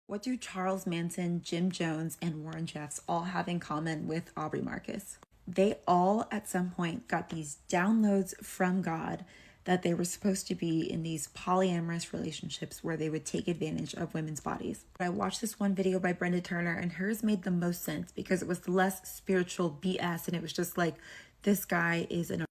What do Charles Manson, Jim Jones, and Warren Jeffs all have in common with Aubrey Marcus? They all at some point got these downloads from God that they were supposed to be in these polyamorous relationships where they would take advantage of women's bodies. I watched this one video by Brenda Turner, and hers made the most sense because it was less spiritual BS, and it was just like, this guy is an...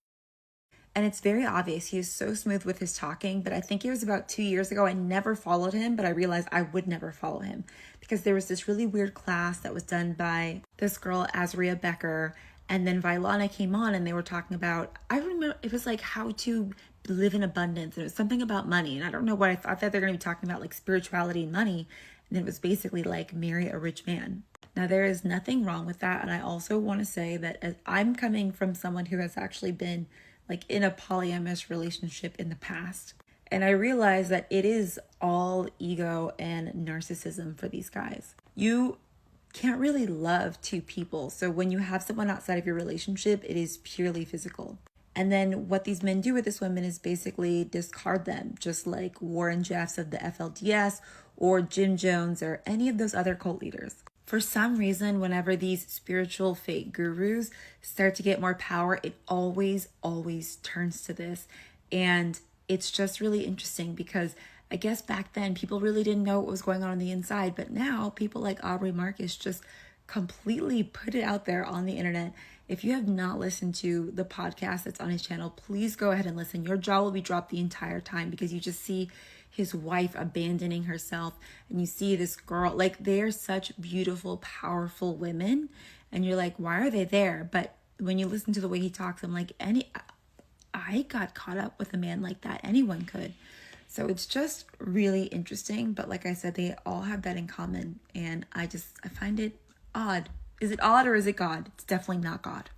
And it's very obvious. He is so smooth with his talking, but I think it was about 2 years ago. I never followed him, but I realized I would never follow him because there was this really weird class that was done by this girl, Azria Becker. And then Vailana came on and they were talking about, I remember it was like how to live in abundance. And it was something about money. And I don't know what I thought that they're going to be talking about, like spirituality and money. And it was basically like marry a rich man. Now, there is nothing wrong with that. And I also want to say that as I'm coming from someone who has actually been like in a polyamorous relationship in the past. And I realize that it is all ego and narcissism for these guys. You can't really love two people. So when you have someone outside of your relationship, it is purely physical. And then what these men do with this woman is basically discard them, just like Warren Jeffs of the FLDS or Jim Jones or any of those other cult leaders. For some reason, whenever these spiritual fake gurus start to get more power, it always turns to this. And it's just really interesting because I guess back then people really didn't know what was going on the inside. But now people like Aubrey Marcus just completely put it out there on the internet. If you have not listened to the podcast that's on his channel, please go ahead and listen. Your jaw will be dropped the entire time because you just see his wife abandoning herself and you see this girl, like they're such beautiful, powerful women. And you're like, why are they there? But when you listen to the way he talks, I'm like, I got caught up with a man like that. Anyone could. So it's just really interesting. But like I said, they all have that in common. And I find it odd. Is it odd or is it God? It's definitely not God.